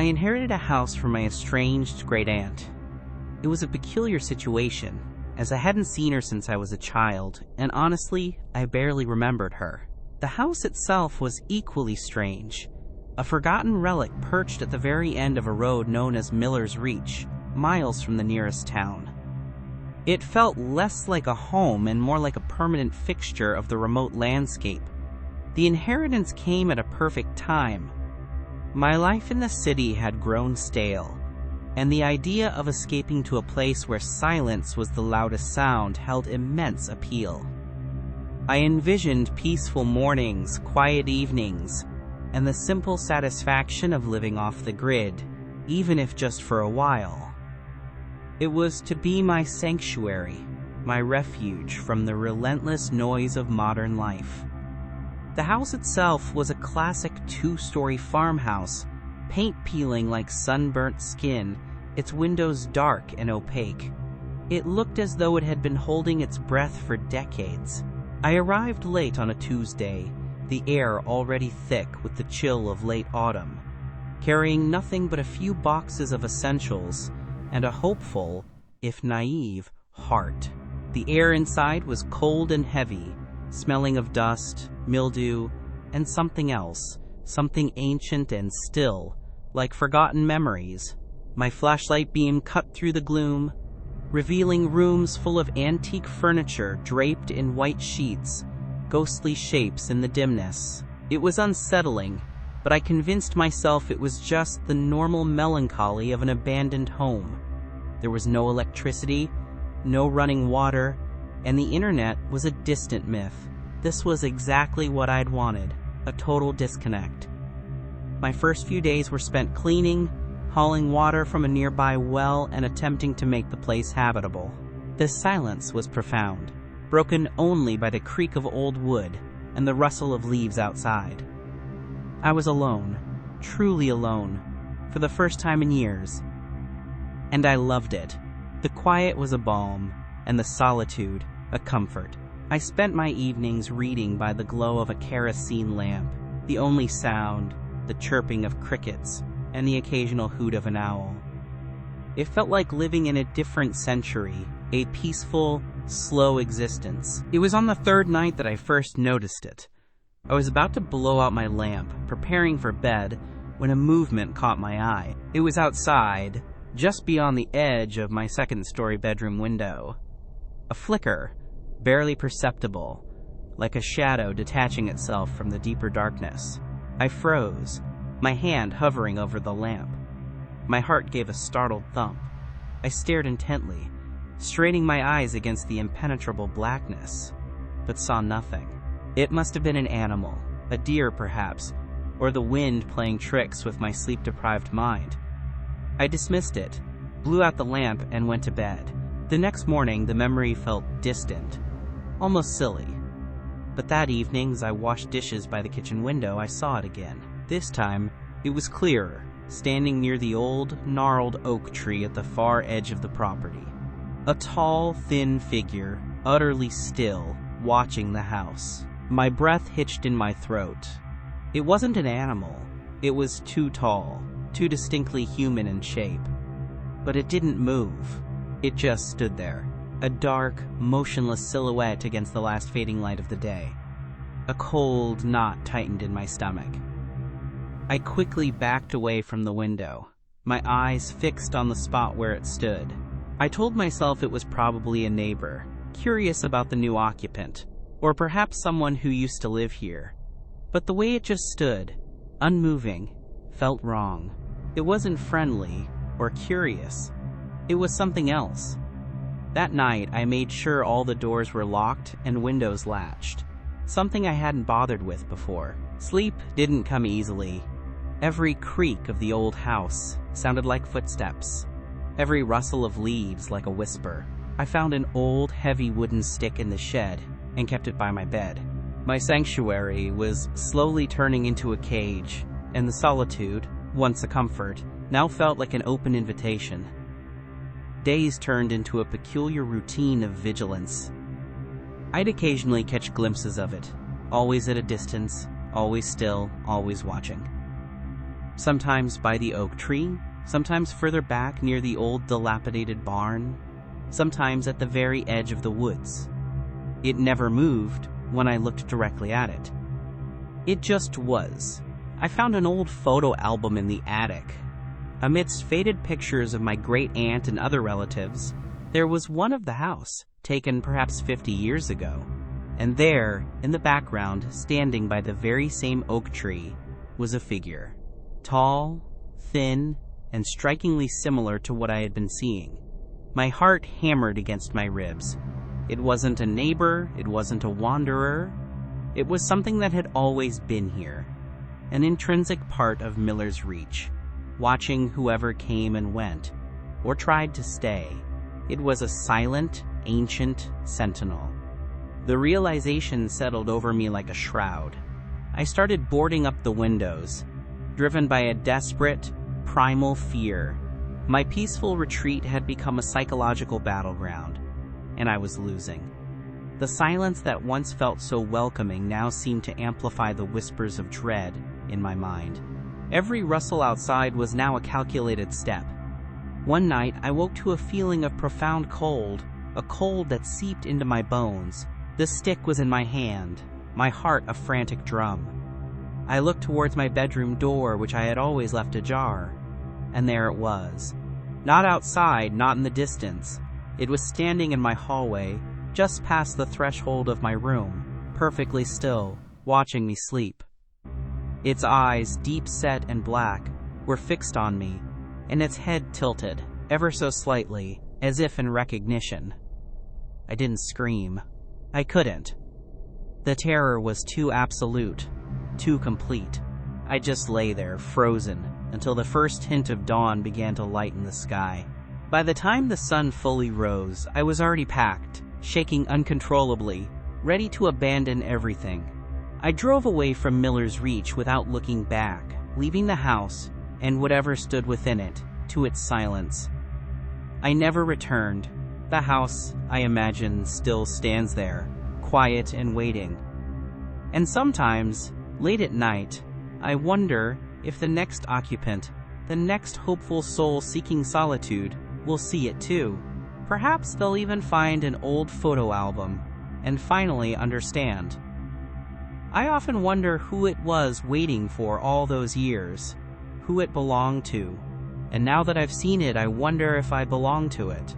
I inherited a house from my estranged great-aunt. It was a peculiar situation, as I hadn't seen her since I was a child, and honestly, I barely remembered her. The house itself was equally strange, a forgotten relic perched at the very end of a road known as Miller's Reach, miles from the nearest town. It felt less like a home and more like a permanent fixture of the remote landscape. The inheritance came at a perfect time. My life in the city had grown stale, and the idea of escaping to a place where silence was the loudest sound held immense appeal. I envisioned peaceful mornings, quiet evenings, and the simple satisfaction of living off the grid, even if just for a while. It was to be my sanctuary, my refuge from the relentless noise of modern life. The house itself was a classic two-story farmhouse, paint peeling like sunburnt skin, its windows dark and opaque. It looked as though it had been holding its breath for decades. I arrived late on a Tuesday, the air already thick with the chill of late autumn, carrying nothing but a few boxes of essentials and a hopeful, if naive, heart. The air inside was cold and heavy, smelling of dust, mildew, and something else, something ancient and still, like forgotten memories. My flashlight beam cut through the gloom, revealing rooms full of antique furniture draped in white sheets, ghostly shapes in the dimness. It was unsettling, but I convinced myself it was just the normal melancholy of an abandoned home. There was no electricity, no running water, and the internet was a distant myth. This was exactly what I'd wanted, a total disconnect. My first few days were spent cleaning, hauling water from a nearby well, and attempting to make the place habitable. The silence was profound, broken only by the creak of old wood and the rustle of leaves outside. I was alone, truly alone, for the first time in years. And I loved it. The quiet was a balm, and the solitude a comfort. I spent my evenings reading by the glow of a kerosene lamp, the only sound, the chirping of crickets, and the occasional hoot of an owl. It felt like living in a different century, a peaceful, slow existence. It was on the third night that I first noticed it. I was about to blow out my lamp, preparing for bed, when a movement caught my eye. It was outside, just beyond the edge of my second-story bedroom window. A flicker, barely perceptible, like a shadow detaching itself from the deeper darkness. I froze, my hand hovering over the lamp. My heart gave a startled thump. I stared intently, straining my eyes against the impenetrable blackness, but saw nothing. It must have been an animal, a deer perhaps, or the wind playing tricks with my sleep-deprived mind. I dismissed it, blew out the lamp, and went to bed. The next morning, the memory felt distant, almost silly. But that evening, as I washed dishes by the kitchen window, I saw it again. This time, it was clearer, standing near the old, gnarled oak tree at the far edge of the property. A tall, thin figure, utterly still, watching the house. My breath hitched in my throat. It wasn't an animal. It was too tall, too distinctly human in shape. But it didn't move. It just stood there, a dark, motionless silhouette against the last fading light of the day. A cold knot tightened in my stomach. I quickly backed away from the window, my eyes fixed on the spot where it stood. I told myself it was probably a neighbor, curious about the new occupant, or perhaps someone who used to live here. But the way it just stood, unmoving, felt wrong. It wasn't friendly or curious. It was something else. That night, I made sure all the doors were locked and windows latched, something I hadn't bothered with before. Sleep didn't come easily. Every creak of the old house sounded like footsteps, every rustle of leaves like a whisper. I found an old, heavy wooden stick in the shed and kept it by my bed. My sanctuary was slowly turning into a cage, and the solitude, once a comfort, now felt like an open invitation. Days turned into a peculiar routine of vigilance. I'd occasionally catch glimpses of it, always at a distance, always still, always watching. Sometimes by the oak tree, sometimes further back near the old dilapidated barn, sometimes at the very edge of the woods. It never moved when I looked directly at it. It just was. I found an old photo album in the attic. Amidst faded pictures of my great aunt and other relatives, there was one of the house, taken perhaps 50 years ago. And there, in the background, standing by the very same oak tree, was a figure. Tall, thin, and strikingly similar to what I had been seeing. My heart hammered against my ribs. It wasn't a neighbor, it wasn't a wanderer. It was something that had always been here, an intrinsic part of Miller's Reach, watching whoever came and went, or tried to stay. It was a silent, ancient sentinel. The realization settled over me like a shroud. I started boarding up the windows, driven by a desperate, primal fear. My peaceful retreat had become a psychological battleground, and I was losing. The silence that once felt so welcoming now seemed to amplify the whispers of dread in my mind. Every rustle outside was now a calculated step. One night, I woke to a feeling of profound cold, a cold that seeped into my bones. The stick was in my hand, my heart a frantic drum. I looked towards my bedroom door, which I had always left ajar, and there it was. Not outside, not in the distance. It was standing in my hallway, just past the threshold of my room, perfectly still, watching me sleep. Its eyes, deep-set and black, were fixed on me, and its head tilted, ever so slightly, as if in recognition. I didn't scream. I couldn't. The terror was too absolute, too complete. I just lay there, frozen, until the first hint of dawn began to lighten the sky. By the time the sun fully rose, I was already packed, shaking uncontrollably, ready to abandon everything. I drove away from Miller's Reach without looking back, leaving the house, and whatever stood within it, to its silence. I never returned. The house, I imagine, still stands there, quiet and waiting. And sometimes, late at night, I wonder if the next occupant, the next hopeful soul seeking solitude, will see it too. Perhaps they'll even find an old photo album and finally understand. I often wonder who it was waiting for all those years, who it belonged to. And now that I've seen it, I wonder if I belong to it.